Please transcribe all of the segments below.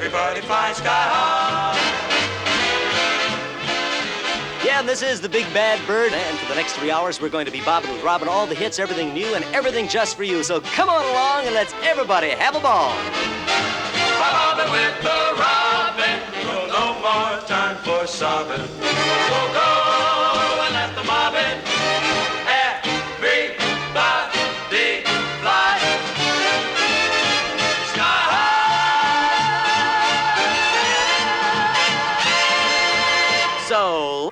Everybody flying sky high. Yeah, and this is the Big Bad Bird, and for the next 3 hours, we're going to be bobbing with Robin, all the hits, everything new, and everything just for you. So come on along and let's everybody have a ball. Bobbing with the robin, no more time for sobbing. Go, go, and let the bobbin. Everybody fly sky high. So...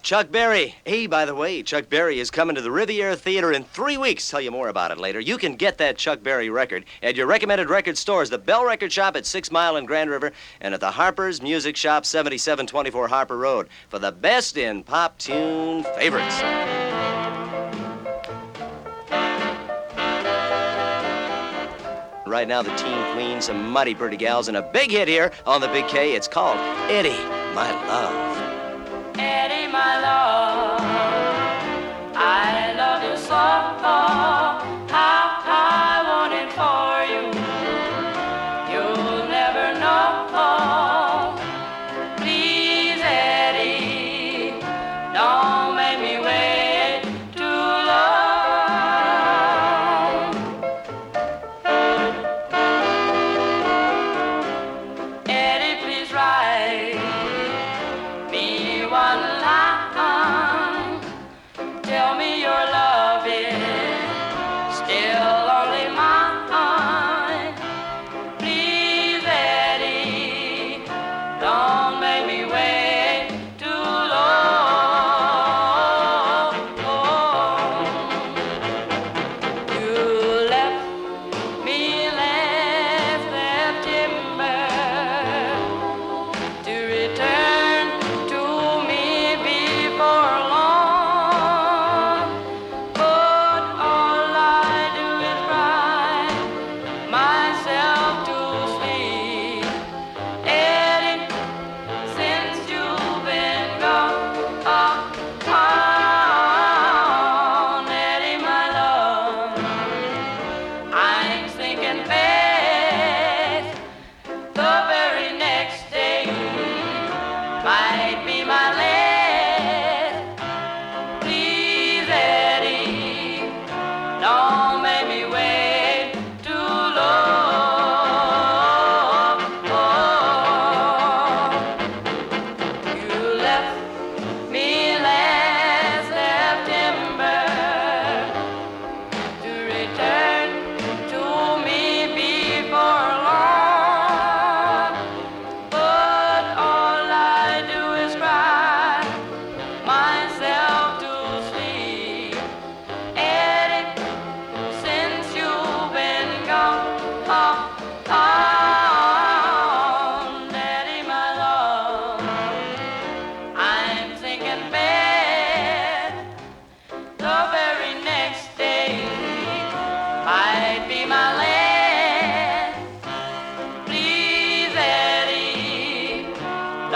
Chuck Berry. Hey, by the way, Chuck Berry is coming to the Riviera Theater in 3 weeks. Tell you more about it later. You can get that Chuck Berry record at your recommended record stores, the Bell Record Shop at 6 Mile and Grand River, and at the Harper's Music Shop, 7724 Harper Road, for the best in pop tune favorites. Right now, the Teen Queen, some mighty pretty gals, and a big hit here on the Big K. It's called Eddie, My Love. Eddie, my love, I love you so. How I want it for you, you'll never know. Please, Eddie, don't make me wait too long. Eddie, please write me one line.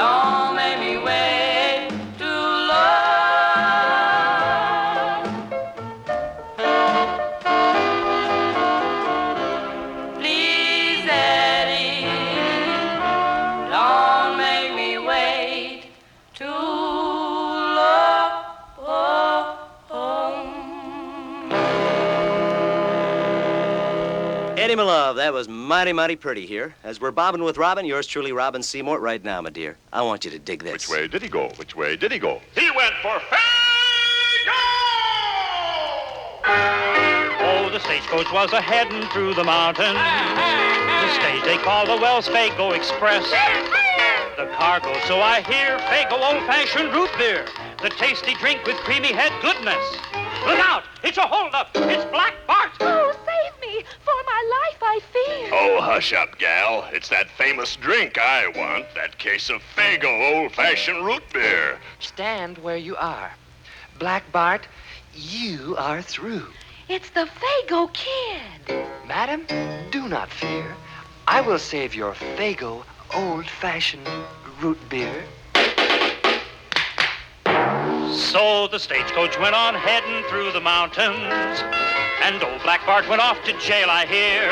Don't make me wait too long. Please, Eddie, don't make me wait too long. Eddie, my love, that was mighty, mighty pretty here. As we're bobbing with Robin, yours truly, Robin Seymour, right now, my dear. I want you to dig this. Which way did he go? Which way did he go? He went for Faygo! Oh, the stagecoach was a-heading through the mountains. The stage they call the Wells Faygo Express. The cargo, so I hear, Faygo old-fashioned root beer. The tasty drink with creamy head goodness. Look out! It's a holdup! It's Black Bart! Oh, save me! For my life, I fear. Oh, hush up, gal. It's that famous drink I want. That case of Faygo old-fashioned root beer. Stand where you are. Black Bart, you are through. It's the Faygo Kid. Madam, do not fear. I will save your Faygo old-fashioned root beer. So the stagecoach went on heading through the mountains. And old Black Bart went off to jail, I hear.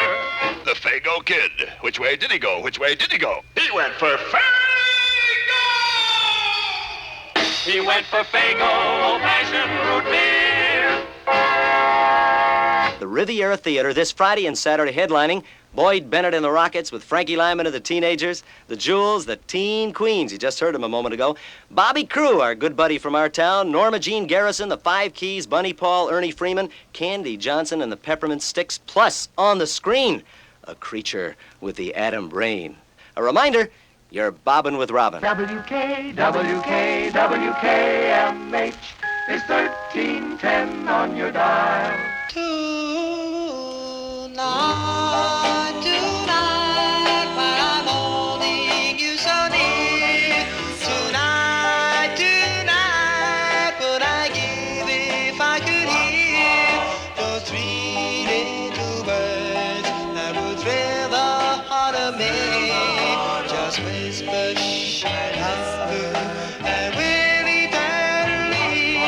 The Faygo Kid. Which way did he go? Which way did he go? He went for Faygo! He went for Faygo old-fashioned root beer. The Riviera Theater this Friday and Saturday headlining Boyd Bennett and the Rockets with Frankie Lyman and the Teenagers, the Jewels, the Teen Queens, you just heard them a moment ago, Bobby Crew, our good buddy from our town, Norma Jean Garrison, the Five Keys, Bunny Paul, Ernie Freeman, Candy Johnson, and the Peppermint Sticks, plus on the screen, a creature with the atom brain. A reminder, you're bobbing with Robin. WKMH is 1310 on your dial. Tonight, while I'm holding you so near. Tonight, would I give if I could hear those three little words that would thrill the heart of me. Just whisper, shh, I love you, and we'll eternally.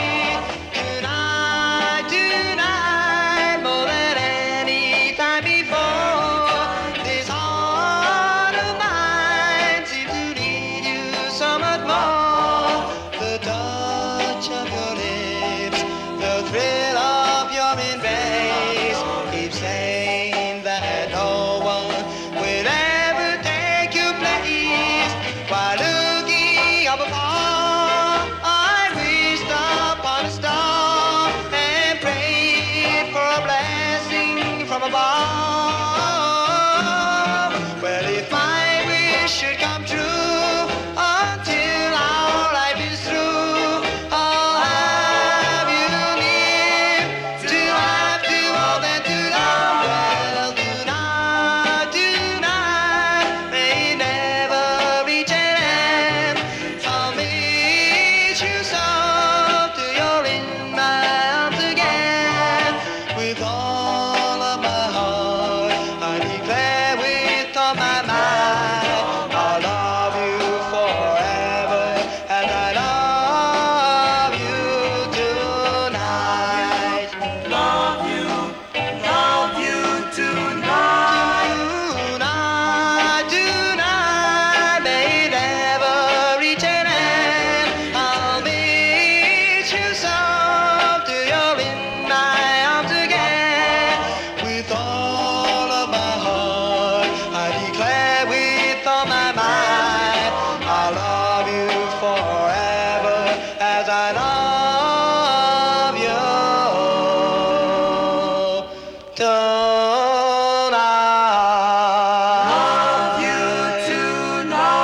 Tonight, more than any time before, this heart of mine seems to need you so much more. The touch of your lips, the thrill of your embrace, keep saying that no one will ever take your place. While looking up above, I wished upon a star and prayed for a blessing from above. Well, if my wish should come true, until our life is through, I'll have you near to have to hold and to love. Well, tonight, may never reach an end. I'll meet you so till you're in my arms again. With all of my heart, I declare with all my might, I'll love you forever as I love you tonight. Love you tonight. Tonight, may never reach an end. I'll meet you so till you're in my arms again. With all of my heart, I declare with all my might, I'll love you forever as I love you tonight. Love you tonight.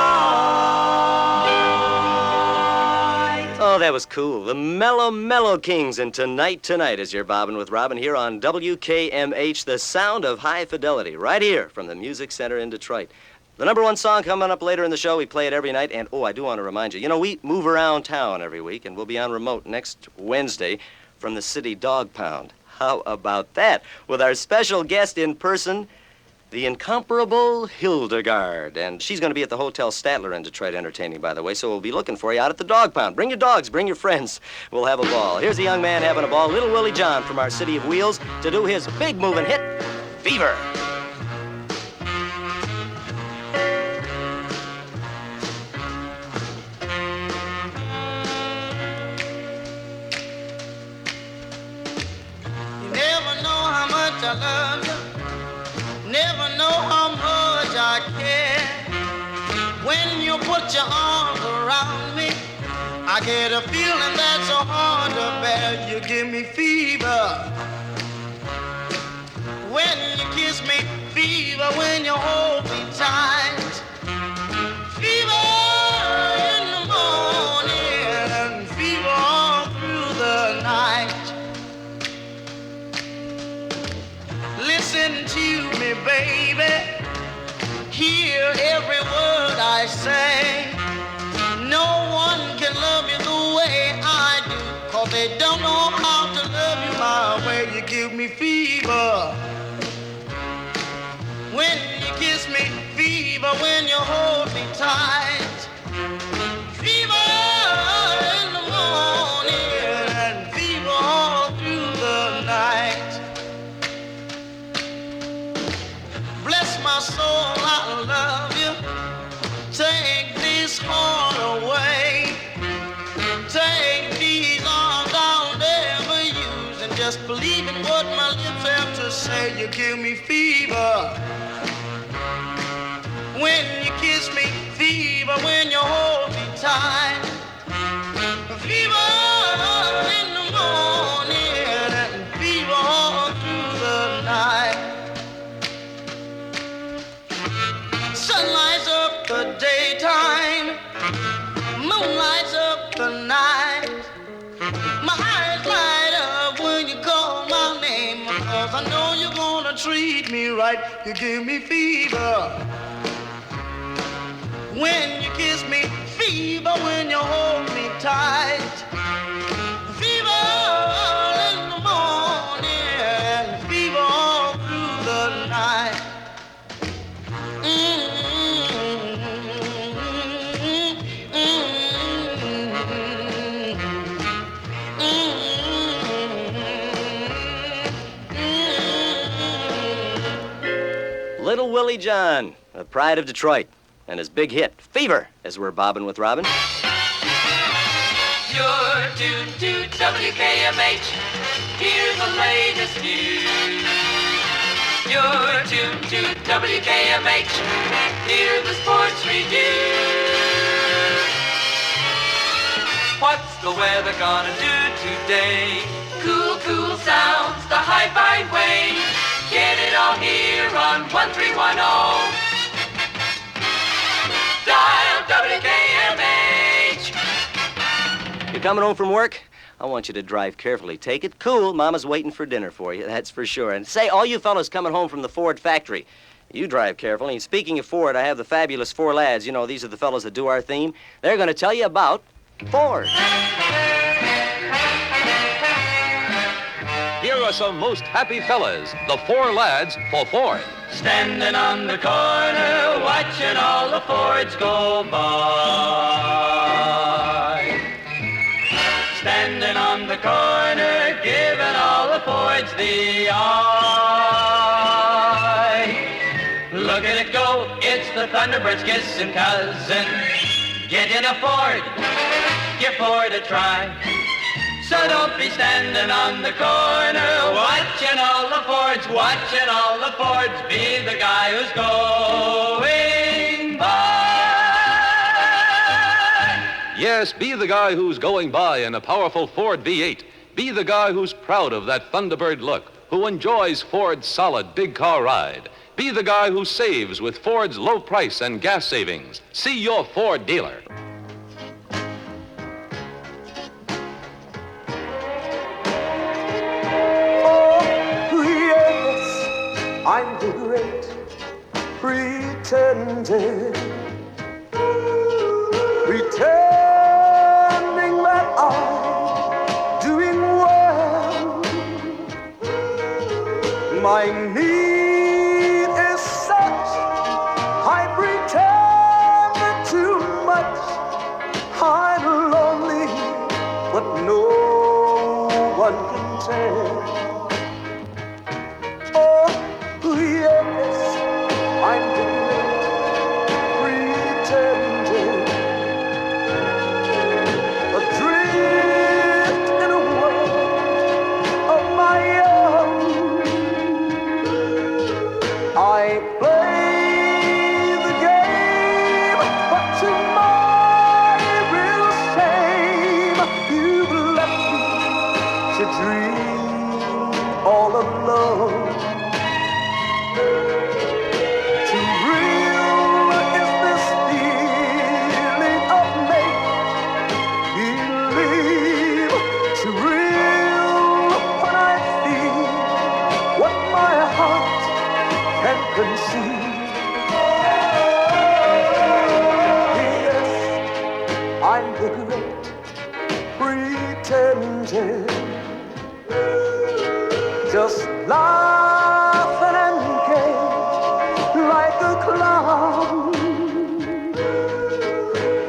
Oh, that was cool. The Mellow Kings and Tonight as you're bobbing with Robin here on WKMH, the sound of high fidelity, right here from the Music Center in Detroit. The number one song coming up later in the show, we play it every night, and I do want to remind you, we move around town every week, and we'll be on remote next Wednesday from the City Dog Pound. How about that? With our special guest in person, the incomparable Hildegard. And she's going to be at the Hotel Statler in Detroit entertaining, by the way, so we'll be looking for you out at the dog pound. Bring your dogs, bring your friends. We'll have a ball. Here's a young man having a ball, Little Willie John from our City of Wheels, to do his big moving hit, Fever. I love you, never know how much I care. When you put your arms around me, I get a feeling that's so hard to bear. You give me fever when you kiss me, fever when you hold me tight, fever in the morning and fever all through the night. Listen to me, baby. Hear every word I say. No one can love you the way I do, 'cause they don't know how to love you my way. You give me fever when you kiss me, fever when you hold me tight, fever in the morning and fever all through the night. Bless my soul, I love you. Take this heart away. Take these arms I'll never use, and just believe in what my lips have to say. You give me fever when you kiss me, fever when you hold me tight, fever in the morning and fever all through the night. Sun lights up the daytime, moon lights up the night. My eyes light up when you call my name, 'cause I know you're gonna treat me right. You give me fever when you kiss me, fever when you hold me tight, fever in the morning and fever all through the night. Little Willie John, the pride of Detroit, and his big hit, Fever, as we're bobbing with Robin. You're tuned to WKMH. Hear the latest news. You're tuned to WKMH. Hear the sports review. What's the weather gonna do today? Cool, cool sounds the hi-fi way. Get it all here on 1310. Dial WKMH. You coming home from work? I want you to drive carefully. Take it cool. Mama's waiting for dinner for you, that's for sure. And say, all you fellas coming home from the Ford factory, you drive carefully. And speaking of Ford, I have the fabulous four lads. You know, these are the fellas that do our theme. They're going to tell you about Ford. Here are some most happy fellas, the four lads for Ford. Standing on the corner, watching all the Fords go by. Standing on the corner, giving all the Fords the eye. Look at it go, it's the Thunderbird's kissing cousin. Get in a Ford, give Ford a try. So don't be standing on the corner, watching all the Fords, watching all the Fords. Be the guy who's going by. Yes, be the guy who's going by in a powerful Ford V8. Be the guy who's proud of that Thunderbird look, who enjoys Ford's solid big car ride. Be the guy who saves with Ford's low price and gas savings. See your Ford dealer. I'm the great pretender, pretending that I'm doing well. My need is I'm lonely, but no one can tell. Oh, yes, I'm the great pretender, adrift in a world of my own. I play the game, but to my real shame, you've left me to dream all alone. Too real is this feeling of make-believe. Too real when I feel what my heart can conceive. Yes, I'm the great pretender, just laughing and gay like a clown.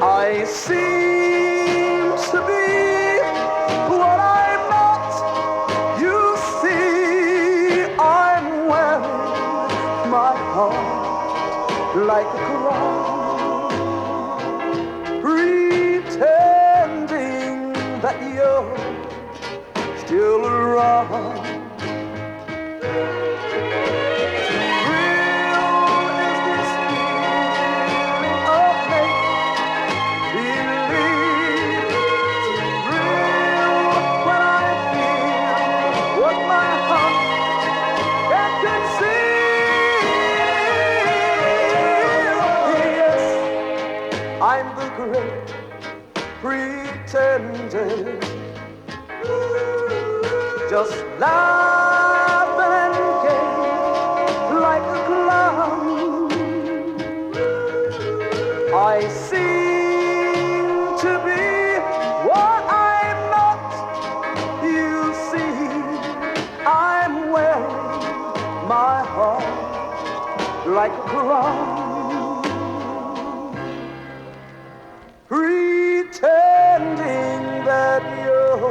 I seem to be what I'm not. You see, I'm wearing my heart like a crown, pretending that you're still around. Real is this feeling of make-believe. Real when I feel what my heart can conceive. Yes, I'm the great pretender, just laughing and gay like a clown. I seem to be what I'm not. You see, I'm wearing my heart like a crown, pretending that you're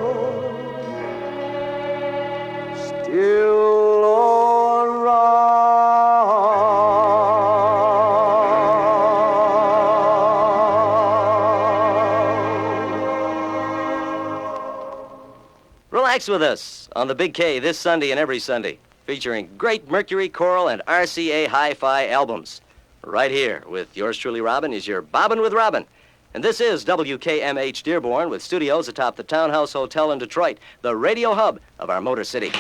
still around. Relax with us on the Big K this Sunday and every Sunday, featuring great Mercury, Choral, and RCA Hi-Fi albums. Right here with yours truly, Robin, is your Bobbin' with Robin. And this is WKMH Dearborn with studios atop the Townhouse Hotel in Detroit, the radio hub of our Motor City.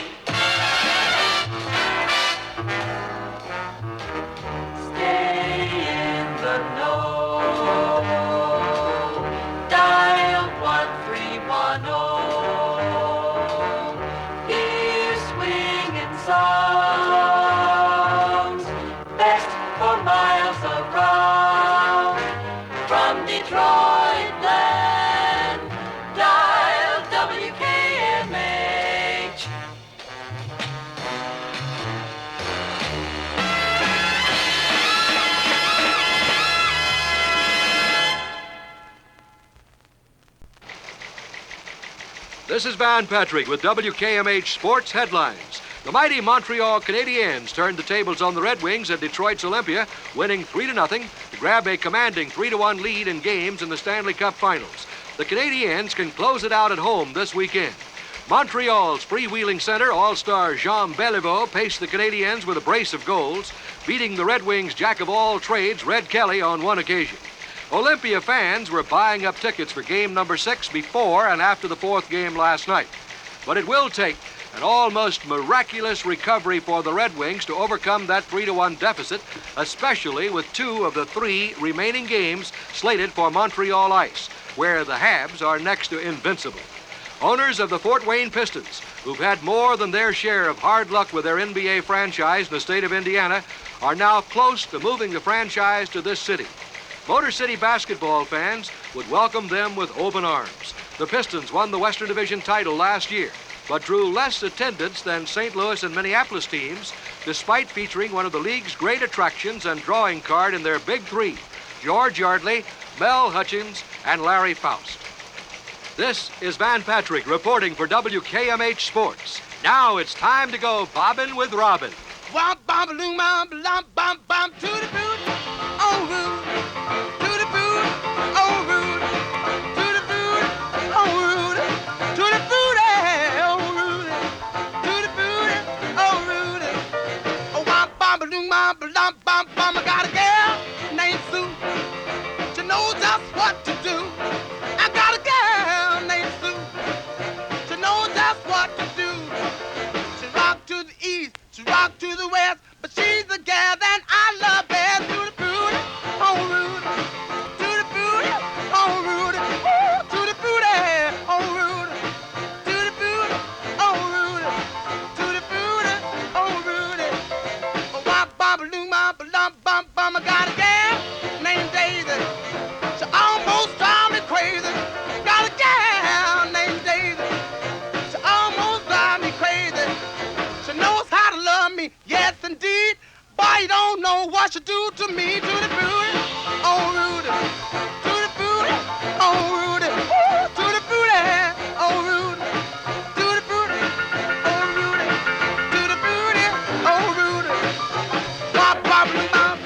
Stay in the know. Dial 1310. Hear swinging songs, best for miles around. From Detroit land, dial WKMH. This is Van Patrick with WKMH Sports Headlines. The mighty Montreal Canadiens turned the tables on the Red Wings at Detroit's Olympia, winning 3-0 to grab a commanding 3-1 lead in games in the Stanley Cup Finals. The Canadiens can close it out at home this weekend. Montreal's freewheeling center all-star Jean Beliveau paced the Canadiens with a brace of goals, beating the Red Wings' jack-of-all-trades Red Kelly on one occasion. Olympia fans were buying up tickets for game number 6 before and after the fourth game last night. But it will take an almost miraculous recovery for the Red Wings to overcome that 3-1 deficit, especially with 2 of the 3 remaining games slated for Montreal ice, where the Habs are next to invincible. Owners of the Fort Wayne Pistons, who've had more than their share of hard luck with their NBA franchise in the state of Indiana, are now close to moving the franchise to this city. Motor City basketball fans would welcome them with open arms. The Pistons won the Western Division title last year, but drew less attendance than St. Louis and Minneapolis teams, despite featuring one of the league's great attractions and drawing card in their big 3, George Yardley, Mel Hutchins, and Larry Faust. This is Van Patrick reporting for WKMH Sports. Now it's time to go bobbing with Robin. Womp bom loom bom bom bom bom to the boot, oh Rude, to the boot, oh Rude, to the boot, oh Rude, to the boot, oh Rude, to the boot, oh Rude. Oh womp bom loom bom bom bom bom. I got a girl named Sue. She knows just what to do. I got a girl named Sue. She knows just what to do. She rock to the east. She rock to the west, but she's the gal that I love best. To the booty, oh Rude, to the booty, oh Rude, ooh, to the booty, oh Rude, to the booty, oh Rude, to the booty, oh Rude. Oh, wop, bop, loom, bop, lump, bum, bum. I got a gal named Daisy. She almost drives me crazy. Got a gal named Daisy. She almost drives me crazy. She knows how to love me, yes indeed. Boy, you don't know what she do to me. To the booty, oh Rudy. To the booty, oh Rudy. Ooh, to the booty, oh Rudy. To the booty, oh Rudy. To the booty, oh Rudy. Bop, bop, bop.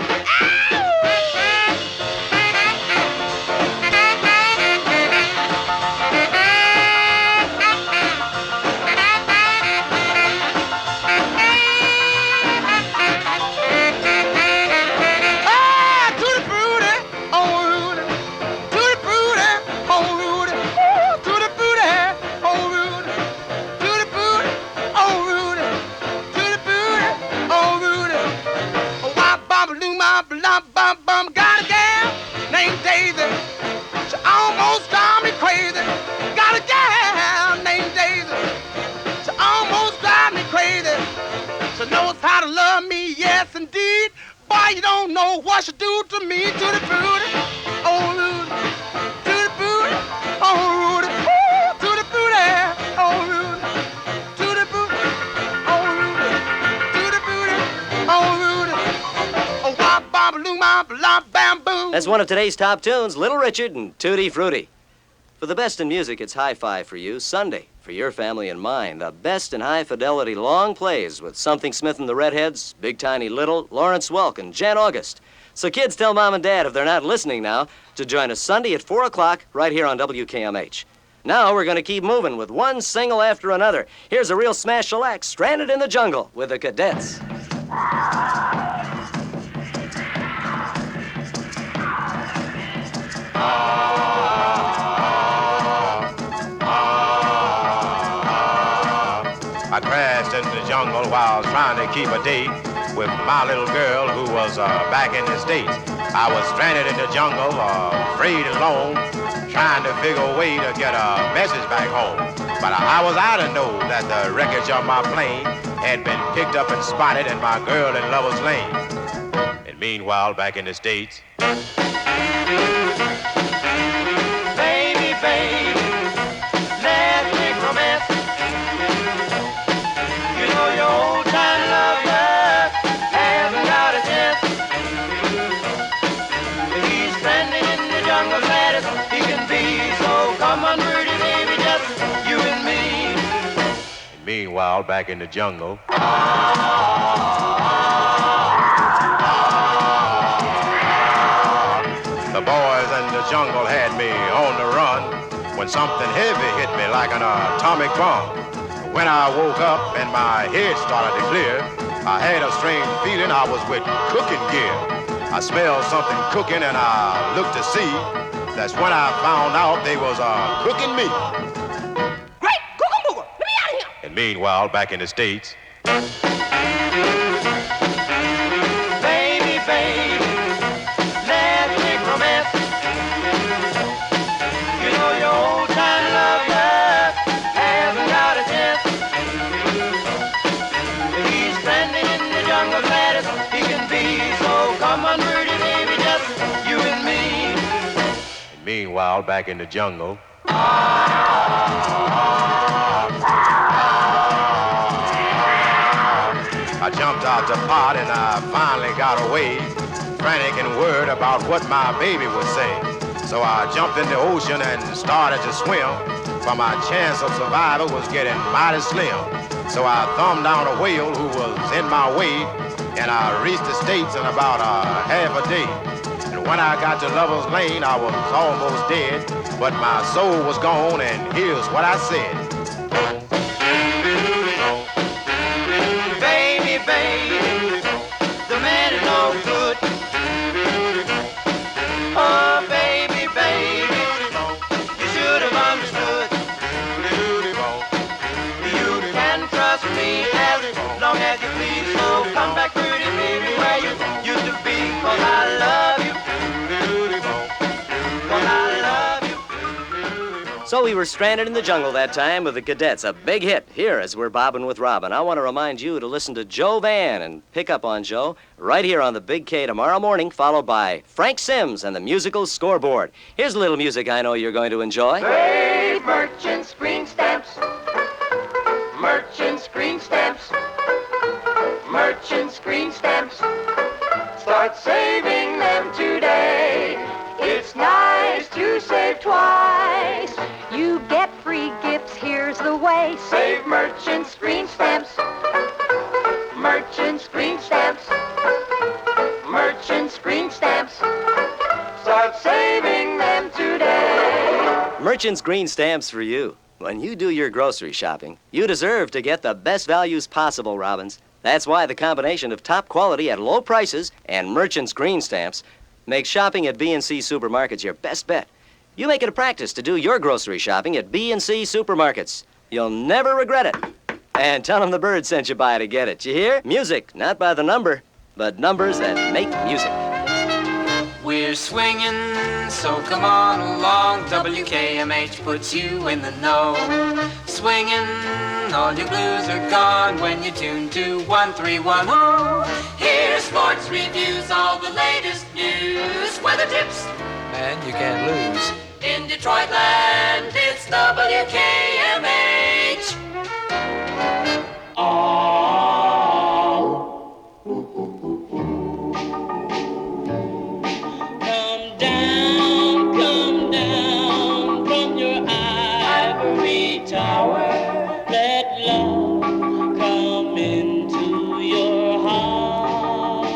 Got a gal named Daisy. She almost drives me crazy. Got a gal named Daisy. She almost drives me crazy. She knows how to love me, yes indeed. Boy, you don't know what she do to me. To the booty, oh Rudy. To the booty, oh Rudy. Ooh, to the booty, oh Rudy. To the booty, oh Rudy. To the booty, oh Rudy. Oh, wop, bop, loom, bop, lop, bam, boom. That's one of today's top tunes, Little Richard and Tutti Frutti. For the best in music, it's Hi-Fi for you, Sunday, for your family and mine. The best in high-fidelity long plays with Something Smith and the Redheads, Big Tiny Little, Lawrence Welk, and Jan August. So kids, tell Mom and Dad, if they're not listening now, to join us Sunday at 4 o'clock right here on WKMH. Now we're going to keep moving with one single after another. Here's a real smash shellac, Stranded in the Jungle with the Cadets. I crashed into the jungle while I was trying to keep a date with my little girl who was back in the States. I was stranded in the jungle, afraid and alone, trying to figure a way to get a message back home. But I was out to know that the wreckage of my plane had been picked up and spotted in my girl in Lover's Lane. And meanwhile, back in the States, Baby, baby, let's make romance. You know your old-time lover hasn't got a chance. He's stranded in the jungle, glad as he can be. So come on, pretty baby, just you and me. and meanwhile, back in the jungle, the boys in the jungle had me on the run when something heavy hit me like an atomic bomb. When I woke up and my head started to clear, I had a strange feeling I was with cooking gear. I smelled something cooking and I looked to see. That's when I found out they was cooking me. Great, Google, let me out of here. And meanwhile, back in the States, Baby, baby, let's make romance. You know your old-time lover hasn't got a chance. He's stranded in the jungle, glad as he can be. So come on, pretty baby, just you and me. and meanwhile, back in the jungle, I jumped out the pot and I finally got away, frantic and worried about what my baby would say. So I jumped in the ocean and started to swim, but my chance of survival was getting mighty slim. So I thumbed down a whale who was in my way, and I reached the States in about half a day. And when I got to Lover's Lane, I was almost dead, but my soul was gone, and here's what I said. Baby, baby, the man is no good. Oh, baby, baby, you should have understood. You can trust me as long as you please. So come back, pretty baby, where you used to be. 'Cause I love you. 'Cause I love you. So we were stranded in the jungle that time with the Cadets, a big hit here as we're bobbing with Robin. I want to remind you to listen to Joe Van and pick up on Joe right here on the Big K tomorrow morning, followed by Frank Sims and the musical scoreboard. Here's a little music I know you're going to enjoy. Save merchant screen stamps. Merchant screen stamps. Merchant screen stamps. Start saving them today. It's nice to save twice. You get free gifts, here's the way. Save merchant screen stamps. Merchant screen stamps. Merchant screen stamps. Start saving them today. Merchant's Green Stamps for you. When you do your grocery shopping, you deserve to get the best values possible, Robbins. That's why the combination of top quality at low prices and Merchant's Green Stamps makes shopping at B&C Supermarkets your best bet. You make it a practice to do your grocery shopping at B&C Supermarkets. You'll never regret it. And tell them the bird sent you by to get it. You hear? Music, not by the number, but numbers that make music. We're swinging, so come on along. WKMH puts you in the know. Swinging, all your blues are gone when you tune to 1310. Here's sports reviews, all the latest news, weather tips. Man, you can't lose. In Detroit land, it's WKMH. Come down from your ivory tower. Let love come into your heart.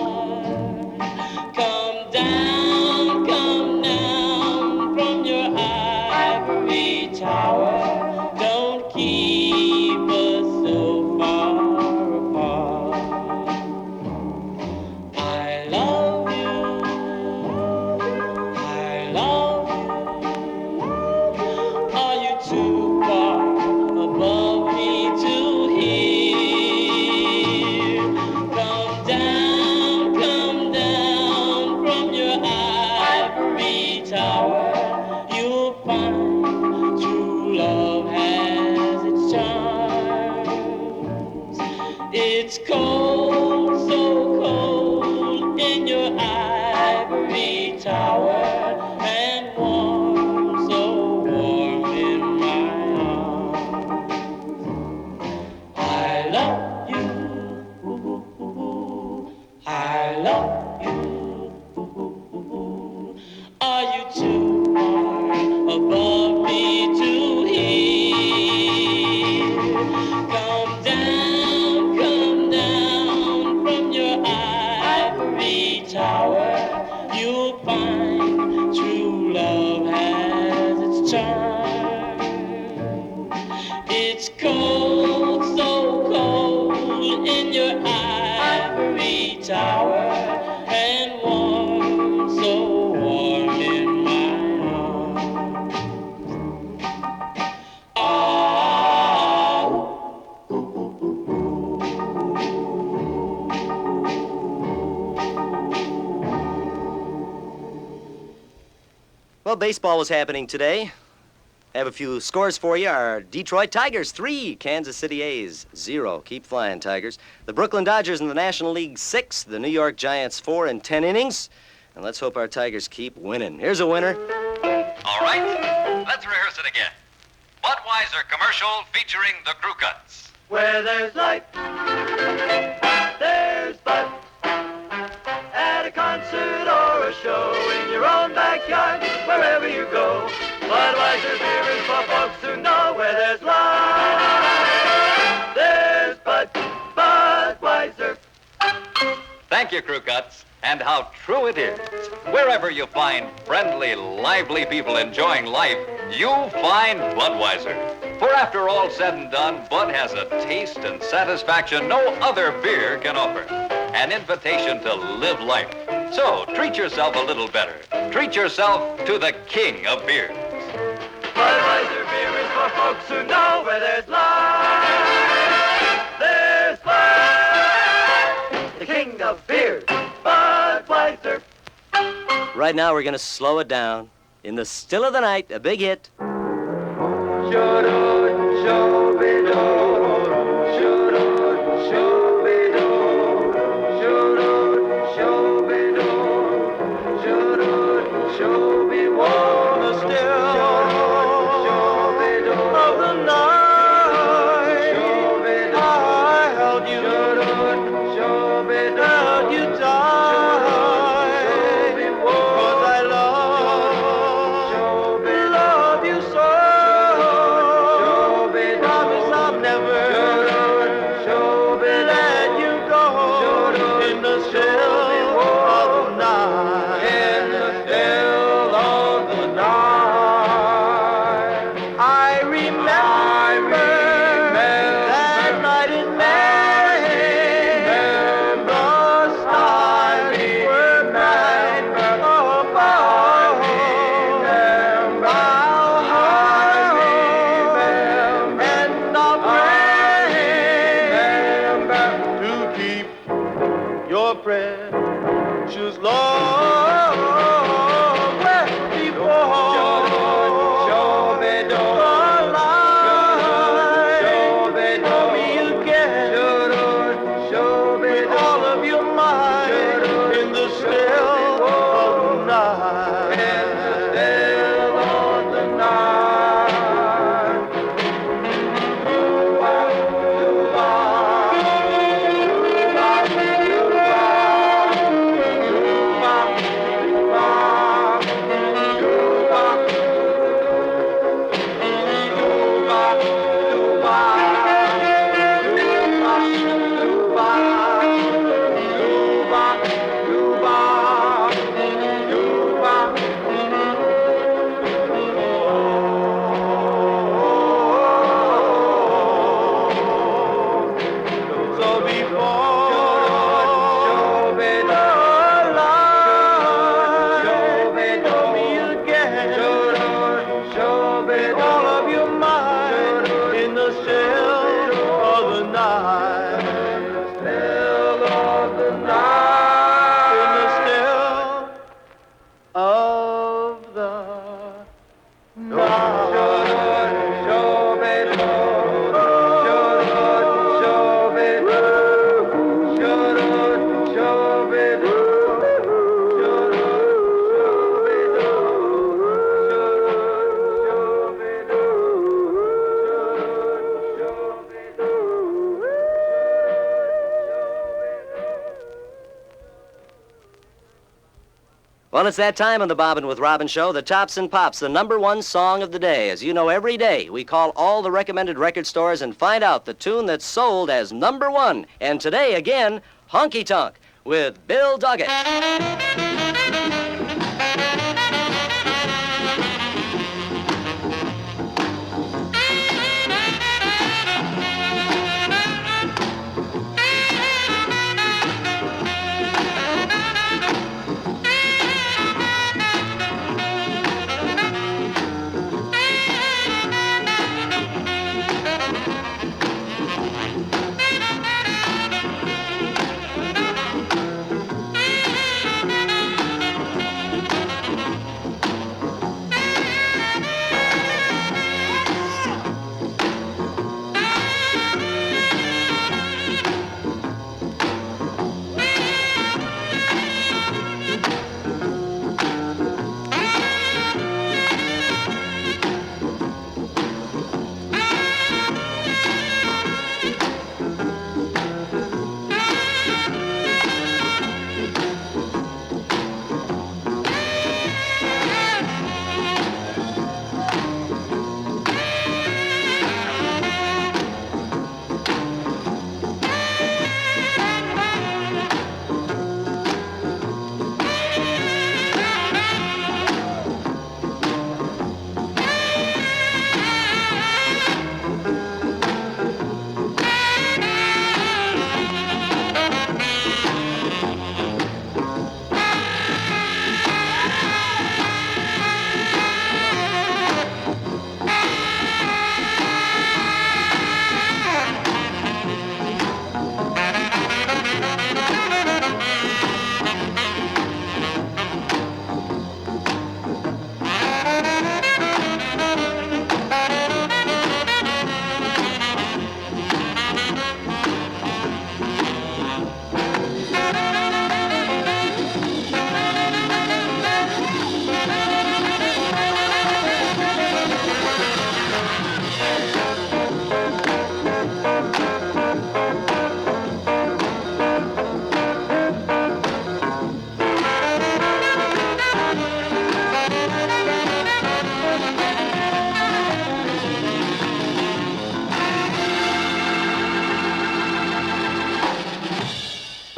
Come down from your ivory tower. Don't keep us so far apart. I love you. Are you too far above me to hear? Come down from your ivory tower. You'll find true love has its charms. It's cold, so cold in your ivory tower. You'll find true love has its charm. It's cold, so cold in your ivory tower, and warm, so warm in my arms. Well, baseball was happening today. I have a few scores for you. Our Detroit Tigers, 3. Kansas City A's, 0. Keep flying, Tigers. The Brooklyn Dodgers in the National League, 6. The New York Giants, 4 in 10 innings. And let's hope our Tigers keep winning. Here's a winner. All right, let's rehearse it again. Budweiser commercial featuring the Crew Cuts. Where there's life, there's Bud. At a concert or a show in your own backyard, where wherever you go. Budweiser beer is for folks who know where there's life. There's Budweiser. Thank you, Crew Cuts. And how true it is. Wherever you find friendly, lively people enjoying life, you find Budweiser. For after all said and done, Bud has a taste and satisfaction no other beer can offer. An invitation to live life. So treat yourself a little better. Treat yourself to the king of beers. Budweiser beer is for folks who know where there's life. There's Bud, the king of beers. Budweiser. Right now, we're going to slow it down. In the still of the night, a big hit. Well, it's that time on the Bobbin' with Robin show, the Tops and Pops, the #1 song of the day. As you know, every day we call all the recommended record stores and find out the tune that's sold as #1. And today, again, Honky Tonk with Bill Doggett.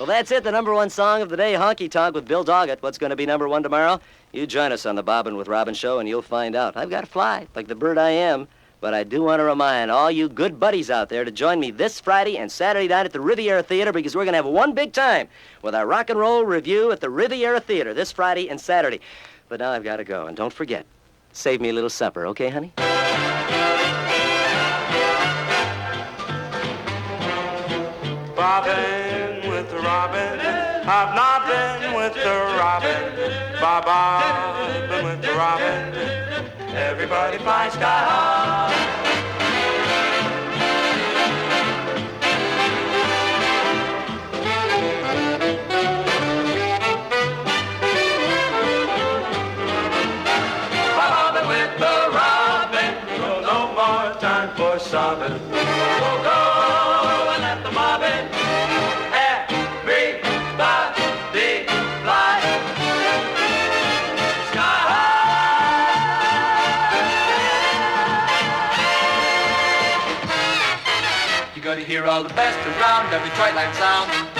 that's it, the number one song of the day, Honky Tonk with Bill Doggett. What's going to be number one tomorrow? You join us on the Bobbin' with Robin show, and you'll find out. I've got to fly, like the bird I am, but I do want to remind all you good buddies out there to join me this Friday and Saturday night at the Riviera Theater, because we're going to have one big time with our rock and roll review at the Riviera Theater this Friday and Saturday. But now I've got to go, and don't forget, save me a little supper, okay, honey? Bobbin' with the robin, hobnobbing with the robin, bobbin' with the robin, everybody flies sky high. Bobbin' with the robin, no, no more time for sobbing. Go, go, and let the mobbin'. You're gonna hear all the best around every Detroit line sound.